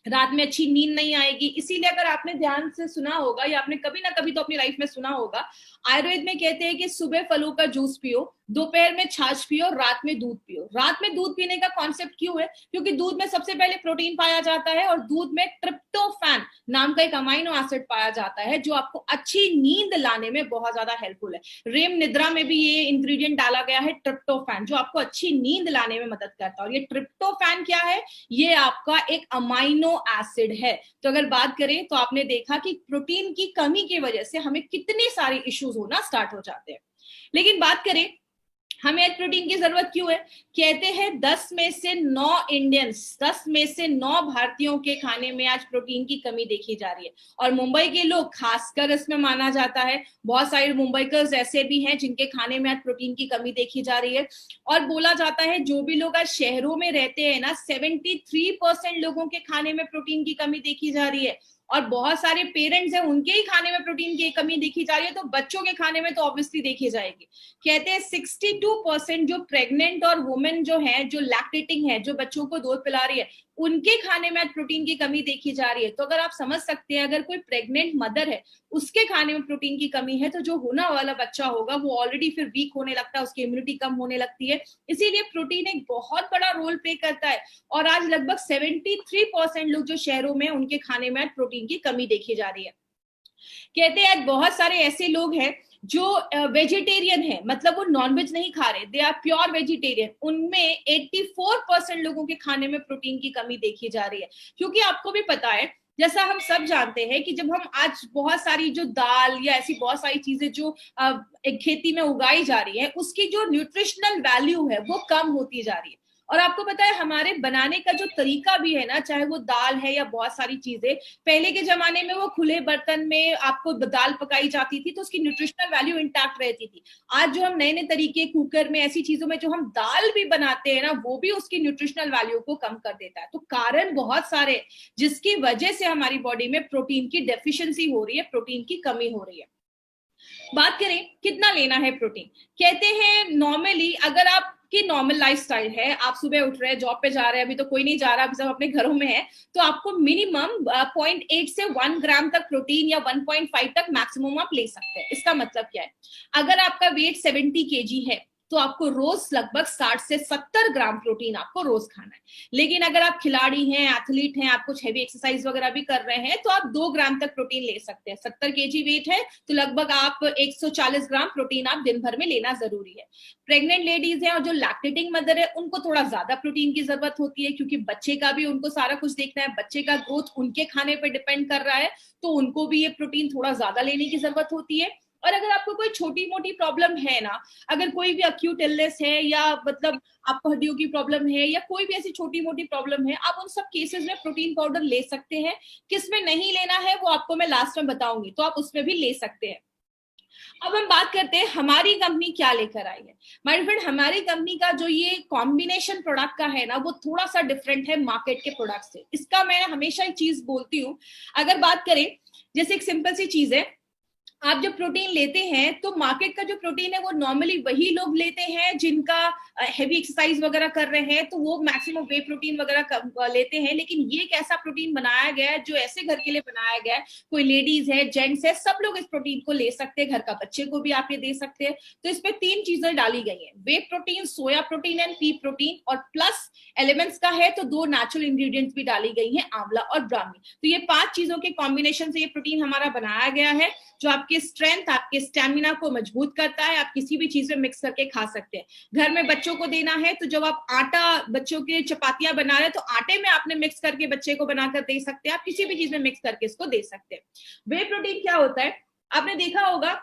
रात में अच्छी नींद नहीं आएगी। इसीलिए अगर आपने ध्यान से सुना होगा, या आपने कभी ना कभी तो अपनी लाइफ में सुना होगा, आयुर्वेद में कहते हैं कि सुबह फलों का जूस पियो, दोपहर में छाछ पियो, रात में दूध पियो। रात में दूध पीने का कॉन्सेप्ट क्यों है? क्योंकि दूध में सबसे पहले प्रोटीन पाया जाता है, और दूध में ट्रिप्टोफैन नाम का एक अमाइनो एसिड पाया जाता है जो आपको अच्छी नींद लाने में बहुत ज्यादा हेल्पफुल है। रेम निद्रा में भी ये इंग्रेडिएंट डाला गया है, ट्रिप्टोफैन, जो आपको अच्छी नींद लाने में मदद करता है। और ये ट्रिप्टोफैन क्या है? ये आपका एक अमाइनो एसिड है। तो अगर बात करें तो आपने देखा कि प्रोटीन की कमी की वजह से हमें कितने सारे इश्यूज होना स्टार्ट हो जाते हैं। लेकिन बात करें हमें एग प्रोटीन की जरूरत क्यों है? कहते हैं 10 में से 9 इंडियंस, 10 में से 9 भारतीयों के खाने में आज प्रोटीन की कमी देखी जा रही है। और मुंबई के लोग खासकर इसमें माना जाता है, बहुत सारे मुंबईकर्स ऐसे भी हैं जिनके खाने में आज प्रोटीन की कमी देखी जा रही है। और बोला जाता है जो भी लोग आज शहरों में रहते हैं ना, 73% लोगों के खाने में प्रोटीन की कमी देखी जा रही है। और बहुत सारे पेरेंट्स हैं, उनके ही खाने में प्रोटीन की कमी देखी जा रही है, तो बच्चों के खाने में तो ऑब्वियसली देखी जाएगी। कहते हैं 62% जो प्रेग्नेंट और वुमेन जो है, जो लैक्टेटिंग है, जो बच्चों को दूध पिला रही है, उनके खाने में प्रोटीन की कमी देखी जा रही है। तो अगर आप समझ सकते हैं, अगर कोई प्रेग्नेंट मदर है, उसके खाने में प्रोटीन की कमी है, तो जो होने वाला बच्चा होगा वो ऑलरेडी फिर वीक होने लगता है, उसकी इम्यूनिटी कम होने लगती है। इसीलिए प्रोटीन एक बहुत बड़ा रोल प्ले करता है। और आज लगभग 73% लोग जो शहरों में, उनके खाने में प्रोटीन की कमी देखी जा रही है। कहते हैं आज बहुत सारे ऐसे लोग हैं जो वेजिटेरियन है, मतलब वो नॉनवेज नहीं खा रहे, दे आर प्योर वेजिटेरियन। उनमें 84% लोगों के खाने में प्रोटीन की कमी देखी जा रही है। क्योंकि आपको भी पता है, जैसा हम सब जानते हैं कि जब हम आज बहुत सारी जो दाल या ऐसी बहुत सारी चीजें जो एक खेती में उगाई जा रही है, उसकी जो न्यूट्रिशनल वैल्यू है वो कम होती जा रही है। और आपको पता है हमारे बनाने का जो तरीका भी है ना, चाहे वो दाल है या बहुत सारी चीजें, पहले के जमाने में वो खुले बर्तन में आपको दाल पकाई जाती थी, तो उसकी न्यूट्रिशनल वैल्यू इंटैक्ट रहती थी। आज जो हम नए नए तरीके, कुकर में, ऐसी चीजों में जो हम दाल भी बनाते हैं ना, वो भी उसकी न्यूट्रिशनल वैल्यू को कम कर देता है। तो कारण बहुत सारे, जिसकी वजह से हमारी बॉडी में प्रोटीन की डेफिशिएंसी हो रही है, प्रोटीन की कमी हो रही है। बात करें कितना लेना है प्रोटीन, कहते हैं नॉर्मली, अगर आप की नॉर्मल लाइफस्टाइल है, आप सुबह उठ रहे हैं, जॉब पे जा रहे हैं, अभी तो कोई नहीं जा रहा, अभी सब अपने घरों में है, तो आपको मिनिमम 0.8 से 1 ग्राम तक प्रोटीन या 1.5 तक मैक्सिमम आप ले सकते हैं। इसका मतलब क्या है? अगर आपका वेट 70 केजी है, तो आपको रोज लगभग 60 से 70 ग्राम प्रोटीन आपको रोज खाना है। लेकिन अगर आप खिलाड़ी हैं, एथलीट हैं, आप कुछ हैवी एक्सरसाइज वगैरह भी कर रहे हैं, तो आप 2 ग्राम तक प्रोटीन ले सकते हैं। 70 केजी वेट है तो लगभग आप 140 ग्राम प्रोटीन आप दिन भर में लेना जरूरी है। प्रेग्नेंट लेडीज है और जो लैक्टेटिंग मदर है, उनको थोड़ा ज्यादा प्रोटीन की जरूरत होती है, क्योंकि बच्चे का भी उनको सारा कुछ देखना है, बच्चे का ग्रोथ उनके खाने पर डिपेंड कर रहा है, तो उनको भी ये प्रोटीन थोड़ा ज्यादा लेने की जरूरत होती है। और अगर आपको कोई छोटी मोटी प्रॉब्लम है ना, अगर कोई भी अक्यूट इलनेस है, या मतलब आपको हड्डियों की प्रॉब्लम है, या कोई भी ऐसी छोटी मोटी प्रॉब्लम है, आप उन सब केसेस में प्रोटीन पाउडर ले सकते हैं। किसमें नहीं लेना है वो आपको मैं लास्ट में बताऊंगी, तो आप उसमें भी ले सकते हैं। अब हम बात करते हैं हमारी कंपनी क्या लेकर आई है। माय फ्रेंड, हमारी कंपनी का जो ये कॉम्बिनेशन प्रोडक्ट का है ना, वो थोड़ा सा डिफरेंट है मार्केट के प्रोडक्ट से। इसका मैं हमेशा एक चीज बोलती हूँ, अगर बात करें, जैसे एक सिंपल सी चीज है, आप जब प्रोटीन लेते हैं तो मार्केट का जो प्रोटीन है वो नॉर्मली वही लोग लेते हैं जिनका हैवी एक्सरसाइज वगैरह कर रहे हैं, तो वो मैक्सिमम वे प्रोटीन वगैरह लेते हैं। लेकिन ये एक ऐसा प्रोटीन बनाया गया है जो ऐसे घर के लिए बनाया गया है, कोई लेडीज है, जेंट्स है, सब लोग इस प्रोटीन को ले सकते हैं, घर का बच्चे को भी आप ये दे सकते हैं। तो इसमें 3 चीजें डाली गई है, whey protein, soya protein and pea protein, और प्लस एलिमेंट्स का है तो 2 नेचुरल इंग्रेडिएंट्स भी डाली गई है, आंवला और ब्राह्मी। तो ये 5 चीजों के कॉम्बिनेशन से ये प्रोटीन हमारा बनाया गया है, जो आपके स्ट्रेंथ, आपके स्टेमिना को मजबूत करता है। आप किसी भी चीज में मिक्स करके खा सकते हैं। घर में बच्चों को देना है तो जब आप आटा, बच्चों के चपातियां बना रहे हैं, तो आटे में आपने मिक्स करके बच्चे को बनाकर दे सकते हैं। आप किसी भी चीज में मिक्स करके इसको दे सकते हैं। वे प्रोटीन क्या होता है, आपने देखा होगा,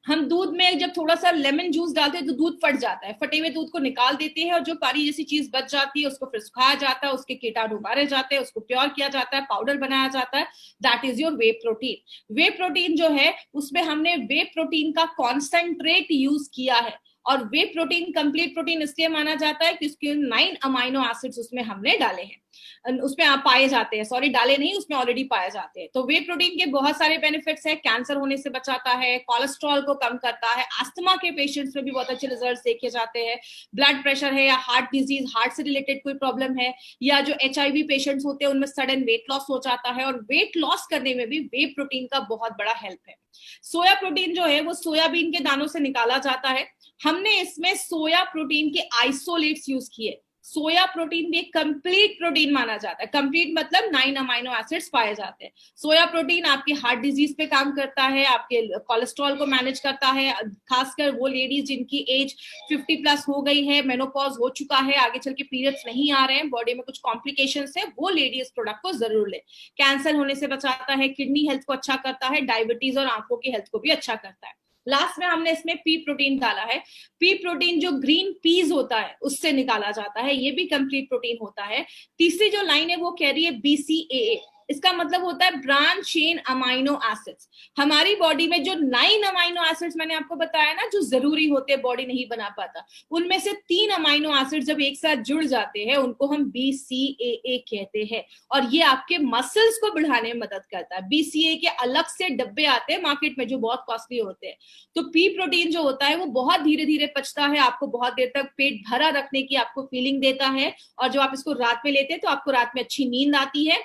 हम दूध में जब थोड़ा सा लेमन जूस डालते हैं तो दूध फट जाता है, फटे हुए दूध को निकाल देते हैं, और जो पानी जैसी चीज बच जाती है उसको फिर सुखाया जाता है, उसके कीटाणु मारे जाते हैं, उसको प्योर किया जाता है, पाउडर बनाया जाता है, that is your way protein. Way protein जो है उसमें हमने वे प्रोटीन का कॉन्सेंट्रेट यूज किया है। और वे प्रोटीन कंप्लीट प्रोटीन इसलिए माना जाता है कि उसके 9 अमाइनो एसिड्स उसमें हमने डाले हैं, उसमें आप पाए जाते हैं, सॉरी डाले नहीं, उसमें ऑलरेडी पाए जाते हैं। तो वे प्रोटीन के बहुत सारे बेनिफिट्स है, कैंसर होने से बचाता है, कोलेस्ट्रॉल को कम करता है, अस्थमा के पेशेंट्स में भी बहुत अच्छे रिजल्ट देखे जाते हैं, ब्लड प्रेशर है या हार्ट डिजीज, हार्ट से रिलेटेड कोई प्रॉब्लम है, या जो HIV पेशेंट्स होते हैं उनमें सडन वेट लॉस हो जाता है, और वेट लॉस करने में भी वे प्रोटीन का बहुत बड़ा हेल्प है। सोया प्रोटीन जो है वो सोयाबीन के दानों से निकाला जाता है। हमने इसमें सोया प्रोटीन के आइसोलेट्स यूज किए। सोया प्रोटीन भी एक कंप्लीट प्रोटीन माना जाता है, कंप्लीट मतलब 9 अमाइनो एसिड्स पाए जाते हैं। सोया प्रोटीन आपके हार्ट डिजीज पे काम करता है, आपके कोलेस्ट्रॉल को मैनेज करता है, खासकर वो लेडीज जिनकी एज 50+ हो गई है, मेनोपॉज हो चुका है, आगे चल के पीरियड्स नहीं आ रहे हैं, बॉडी में कुछ कॉम्प्लिकेशंस है, वो लेडी इस प्रोडक्ट को जरूर ले। कैंसर होने से बचाता है, किडनी हेल्थ को अच्छा करता है, डायबिटीज और आंखों की हेल्थ को भी अच्छा करता है। लास्ट में हमने इसमें पी प्रोटीन डाला है। पी प्रोटीन जो ग्रीन पीज होता है उससे निकाला जाता है, ये भी कंप्लीट प्रोटीन होता है। तीसरी जो लाइन है वो कह रही है BCAA, इसका मतलब होता है ब्रांच चेन अमाइनो एसिड्स। हमारी बॉडी में जो 9 अमाइनो एसिड्स मैंने आपको बताया ना जो जरूरी होते हैं, बॉडी नहीं बना पाता, उनमें से 3 अमाइनो एसिड जब एक साथ जुड़ जाते हैं उनको हम BCAA कहते हैं, और ये आपके मसल्स को बढ़ाने में मदद करता है। BCAA के अलग से डब्बे आते हैं मार्केट में जो बहुत कॉस्टली होते हैं। तो पी प्रोटीन जो होता है वो बहुत धीरे धीरे पचता है, आपको बहुत देर तक पेट भरा रखने की आपको फीलिंग देता है, और जब आप इसको रात में लेते हैं तो आपको रात में अच्छी नींद आती है।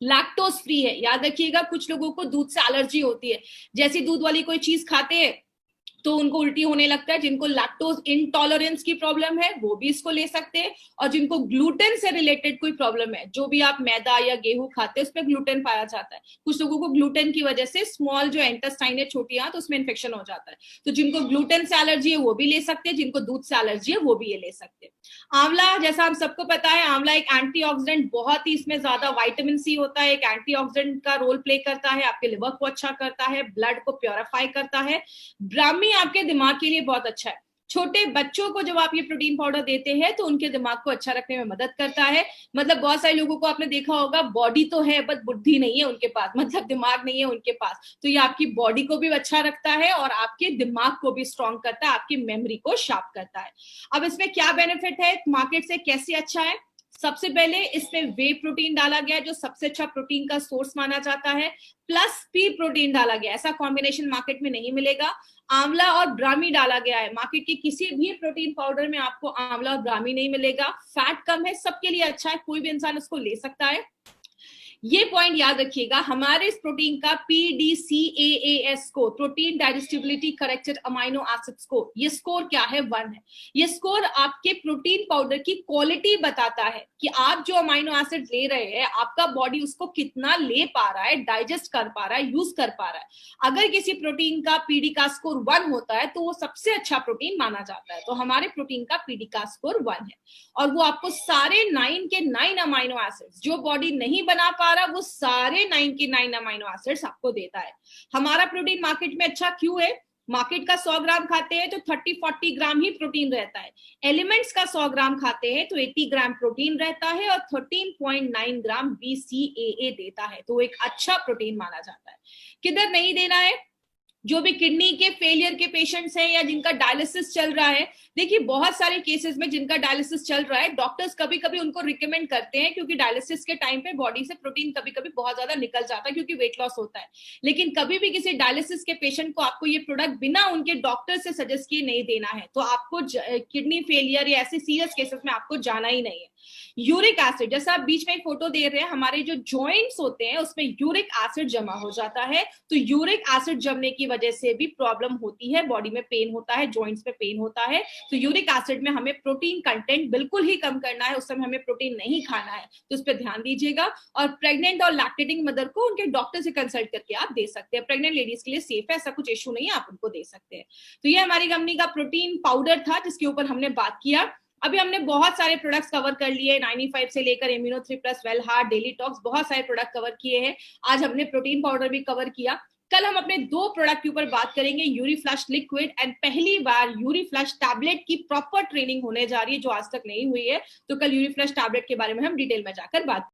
लैक्टोज फ्री है, याद रखिएगा कुछ लोगों को दूध से एलर्जी होती है, जैसी दूध वाली कोई चीज खाते हैं तो उनको उल्टी होने लगता है। जिनको लैक्टोज इंटॉलरेंस की प्रॉब्लम है वो भी इसको ले सकते हैं, और जिनको ग्लूटेन से रिलेटेड कोई प्रॉब्लम है, जो भी आप मैदा या गेहूं खाते हैं उसमें ग्लूटेन पाया जाता है, कुछ लोगों को ग्लूटेन की वजह से स्मॉल जो इंटेस्टाइन है छोटी आंत उसमें इन्फेक्शन हो जाता है, तो जिनको ग्लूटेन से एलर्जी है वो भी ले सकते हैं, जिनको दूध से एलर्जी है वो भी ये ले सकते हैं। आंवला, जैसा हम सबको पता है, आंवला एक एंटीऑक्सीडेंट, बहुत ही इसमें ज्यादा विटामिन सी होता है, एक एंटीऑक्सीडेंट का रोल प्ले करता है, आपके लिवर को अच्छा करता है, ब्लड को प्योरीफाई करता है। ब्राह्मी आपके दिमाग के लिए बहुत अच्छा है। छोटे बच्चों को जब आप ये प्रोटीन पाउडर देते हैं तो उनके दिमाग को अच्छा रखने में मदद करता है। मतलब बहुत सारे लोगों को आपने देखा होगा बॉडी तो है बट बुद्धि नहीं है उनके पास, मतलब दिमाग नहीं है उनके पास, तो ये आपकी बॉडी को भी अच्छा रखता है और आपके दिमाग को भी स्ट्रॉन्ग करता है, आपकी मेमोरी को शार्प करता है। अब इसमें क्या बेनिफिट है, मार्केट से कैसे अच्छा है? सबसे पहले इसमें वे प्रोटीन डाला गया है जो सबसे अच्छा प्रोटीन का सोर्स माना जाता है, प्लस पी प्रोटीन डाला गया, ऐसा कॉम्बिनेशन मार्केट में नहीं मिलेगा। आंवला और ब्राह्मी डाला गया है, मार्केट के किसी भी प्रोटीन पाउडर में आपको आंवला और ब्राह्मी नहीं मिलेगा। फैट कम है, सबके लिए अच्छा है, कोई भी इंसान इसको ले सकता है। ये पॉइंट याद रखिएगा, हमारे इस प्रोटीन का PDCAAS score, protein digestibility corrected amino acid score, ये स्कोर क्या है? 1 है। ये स्कोर आपके प्रोटीन पाउडर की क्वालिटी बताता है कि आप जो अमाइनो एसिड ले रहे हैं आपका बॉडी उसको कितना ले पा रहा है, डाइजेस्ट कर पा रहा है, यूज कर पा रहा है। अगर किसी प्रोटीन का PD का स्कोर 1 होता है तो वो सबसे अच्छा प्रोटीन माना जाता है, तो हमारे प्रोटीन का PD का स्कोर 1 है, और वो आपको सारे 9 के 9 अमाइनो एसिड जो बॉडी नहीं बना पा रहा वो सारे 9 के 9 अमाइनो एसिड्स आपको देता है। हमारा प्रोटीन मार्केट में अच्छा क्यों है? मार्केट का 100 ग्राम खाते हैं तो 30-40 ग्राम ही प्रोटीन रहता है, एलिमेंट्स का 100 ग्राम खाते हैं तो 80 ग्राम प्रोटीन रहता है और 13.9 ग्राम BCAA देता है, तो एक अच्छा प्रोटीन माना जाता है। किधर नहीं देना है? जो भी किडनी के फेलियर के पेशेंट्स हैं या जिनका डायलिसिस चल रहा है, देखिए बहुत सारे केसेस में जिनका डायलिसिस चल रहा है डॉक्टर्स कभी कभी उनको रिकमेंड करते हैं, क्योंकि डायलिसिस के टाइम पे बॉडी से प्रोटीन कभी कभी बहुत ज्यादा निकल जाता है क्योंकि वेट लॉस होता है, लेकिन कभी भी किसी डायलिसिस के पेशेंट को आपको ये प्रोडक्ट बिना उनके डॉक्टर से सजेस्ट किए नहीं देना है, तो आपको किडनी फेलियर या ऐसे सीरियस केसेस में आपको जाना ही नहीं है। यूरिक एसिड, जैसा आप बीच में एक फोटो दे रहे हैं, हमारे जो जॉइंट्स होते हैं उसमें यूरिक एसिड जमा हो जाता है, तो यूरिक एसिड जमने की वजह से भी प्रॉब्लम होती है, बॉडी में पेन होता है, जॉइंट्स में पेन होता है, तो यूरिक एसिड में हमें प्रोटीन कंटेंट बिल्कुल ही कम करना है, उस समय हमें प्रोटीन नहीं खाना है, तो उस पर ध्यान दीजिएगा। और प्रेग्नेंट और लैक्टेटिंग मदर को उनके डॉक्टर से कंसल्ट करके आप दे सकते हैं, प्रेग्नेंट लेडीज के लिए सेफ है, ऐसा कुछ इशू नहीं है, आप उनको दे सकते हैं। तो ये हमारी कंपनी का प्रोटीन पाउडर था जिसके ऊपर हमने बात किया। अभी हमने बहुत सारे प्रोडक्ट्स कवर कर लिए, 95 से लेकर immuno 3+, well heart, daily talks, बहुत सारे प्रोडक्ट कवर किए हैं। आज हमने प्रोटीन पाउडर भी कवर किया। कल हम अपने 2 प्रोडक्ट के ऊपर बात करेंगे, यूरी फ्लश लिक्विड एंड पहली बार यूरी फ्लश टैबलेट की प्रॉपर ट्रेनिंग होने जा रही है जो आज तक नहीं हुई है, तो कल यूरी फ्लश टैबलेट के बारे में हम डिटेल में जाकर बात